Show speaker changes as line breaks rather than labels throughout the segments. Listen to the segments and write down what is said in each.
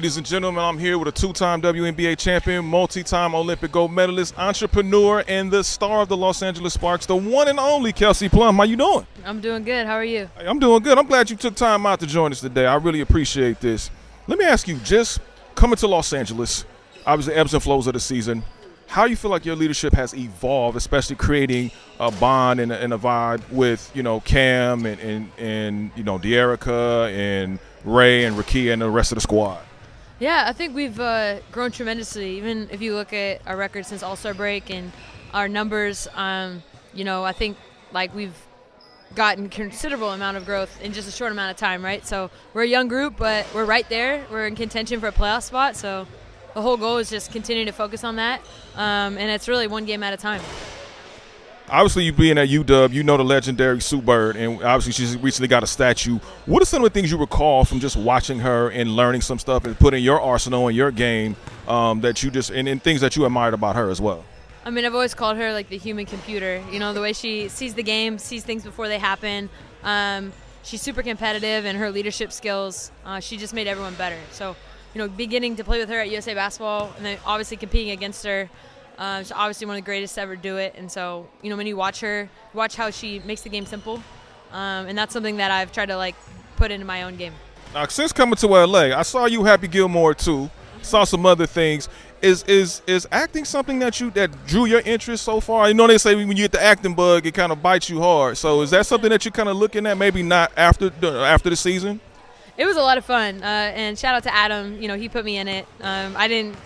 Ladies and gentlemen, I'm here with a two-time WNBA champion, multi-time Olympic gold medalist, entrepreneur, and the star of the Los Angeles Sparks, the one and only Kelsey Plum. How you doing?
I'm doing good. How are you?
Hey, I'm doing good. I'm glad you took time out to join us today. I really appreciate this. Let me ask you, just coming to Los Angeles, obviously ebbs and flows of the season, how you feel like your leadership has evolved, especially creating a bond and a vibe with, Cam and De'Erica and Ray and Rakia and the rest of the squad?
Yeah, I think we've grown tremendously. Even if you look at our record since All-Star break and our numbers, I think we've gotten considerable amount of growth in just a short amount of time, right? So we're a young group, but we're right there. We're in contention for a playoff spot. So the whole goal is just continue to focus on that, and it's really one game at a time.
Obviously, you being at UW, you know the legendary Sue Bird, and obviously she's recently got a statue. What are some of the things you recall from just watching her and learning some stuff and putting your arsenal in your game that you just and things that you admired about her as well?
I mean, I've always called her like the human computer. The way she sees the game, sees things before they happen. She's super competitive, and her leadership skills, she just made everyone better. So, beginning to play with her at USA Basketball and then obviously competing against her, she's obviously one of the greatest to ever do it. And so, when you watch her, watch how she makes the game simple. And that's something that I've tried to put into my own game.
Now, since coming to LA, I saw you Happy Gilmore too. Saw some other things. Is acting something that drew your interest so far? They say when you get the acting bug, it kind of bites you hard. So is that something that you're kind of looking at? Maybe not after the season.
It was a lot of fun, and shout out to Adam. He put me in it. I didn't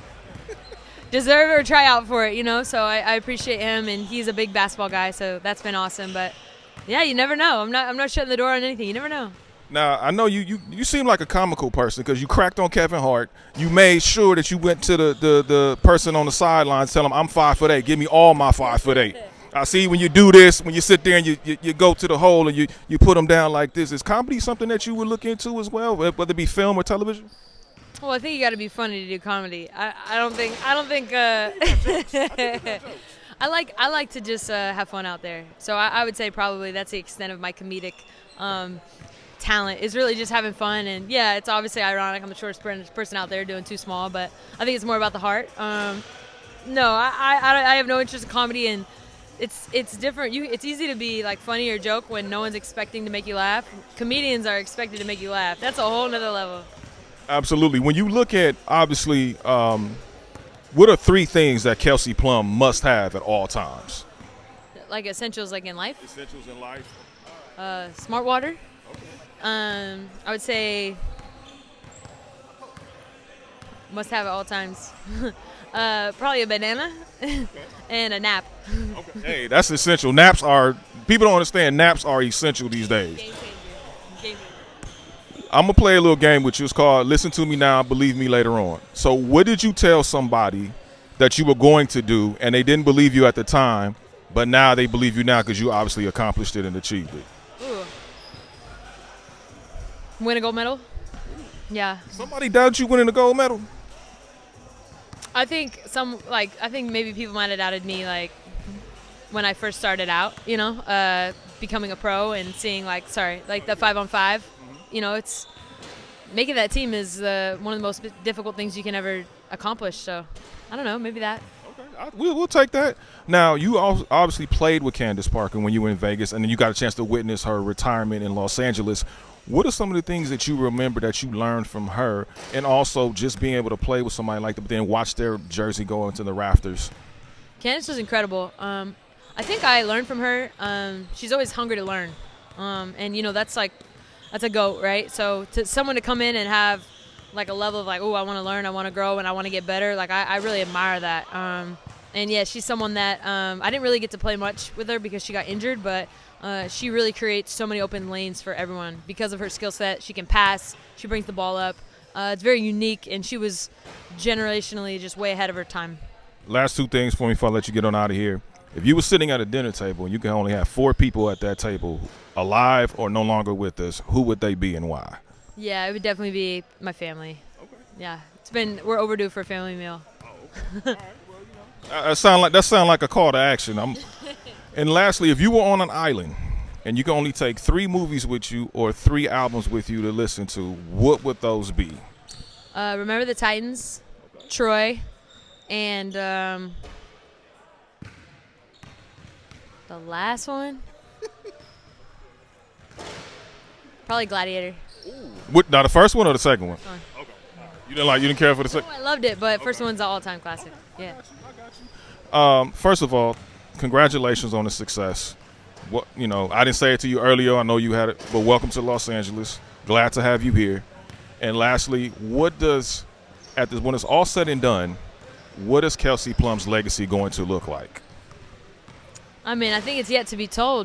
deserve it or try out for it, so I appreciate him, and he's a big basketball guy, so that's been awesome. But yeah, you never know. I'm not shutting the door on anything. You never know.
Now, I know you seem like a comical person because you cracked on Kevin Hart. You made sure that you went to the person on the sidelines, tell him, I'm 5'8". Give me all my 5'8". I see when you do this, when you sit there and you go to the hole and you put them down like this. Is comedy something that you would look into as well, whether it be film or television?
Well, I think you got to be funny to do comedy. I don't think. I like to just have fun out there. So I would say probably that's the extent of my comedic talent, is really just having fun. And yeah, it's obviously ironic. I'm the shortest person out there doing Too Small, but I think it's more about the heart. No, I have no interest in comedy, and it's different. It's easy to be funny or joke when no one's expecting to make you laugh. Comedians are expected to make you laugh. That's a whole nother level.
Absolutely. When you look at, obviously, what are three things that Kelsey Plum must have at all times?
Like essentials, in life?
Essentials in life.
Smart water.
Okay.
I would say must have at all times. Probably a banana and a nap.
Okay. Hey, that's essential. People don't understand, naps are essential these days.
Game changer.
I'm going to play a little game with you. It's called Listen to Me Now, Believe Me Later On. So what did you tell somebody that you were going to do and they didn't believe you at the time, but now they believe you now because you obviously accomplished it and achieved it?
Ooh. Win a gold medal? Yeah.
Somebody doubted you winning a gold medal?
I think maybe people might have doubted me when I first started out, becoming a pro and seeing the 5-on-5. It's making that team is one of the most difficult things you can ever accomplish. So I don't know, maybe that.
Okay, we'll take that. Now, you obviously played with Candace Parker when you were in Vegas, and then you got a chance to witness her retirement in Los Angeles. What are some of the things that you remember that you learned from her, and also just being able to play with somebody like that, but then watch their jersey go into the rafters?
Candace was incredible. I think I learned from her. She's always hungry to learn, and that's a GOAT, right? So to someone to come in and have a level of I want to learn, I want to grow, and I want to get better. I really admire that. And yeah, she's someone that I didn't really get to play much with her because she got injured, but she really creates so many open lanes for everyone because of her skill set. She can pass. She brings the ball up. It's very unique, and she was generationally just way ahead of her time.
Last two things for me before I let you get on out of here. If you were sitting at a dinner table and you can only have 4 people at that table, alive or no longer with us, who would they be and why?
Yeah, it would definitely be my family.
Okay.
Yeah, we're overdue for a family meal.
Oh, okay. All right. Well, that sound like a call to action. And lastly, if you were on an island and you can only take 3 movies with you or 3 albums with you to listen to, what would those be?
Remember the Titans, Troy, and the last one, probably Gladiator.
Now the first one or the second one?
Fun.
Okay. You didn't care for the second.
Oh, I loved it, but first one's an all-time classic. Yeah.
First of all, congratulations on the success. I didn't say it to you earlier. I know you had it, but welcome to Los Angeles. Glad to have you here. And lastly, when it's all said and done, what is Kelsey Plum's legacy going to look like?
I mean, I think it's yet to be told.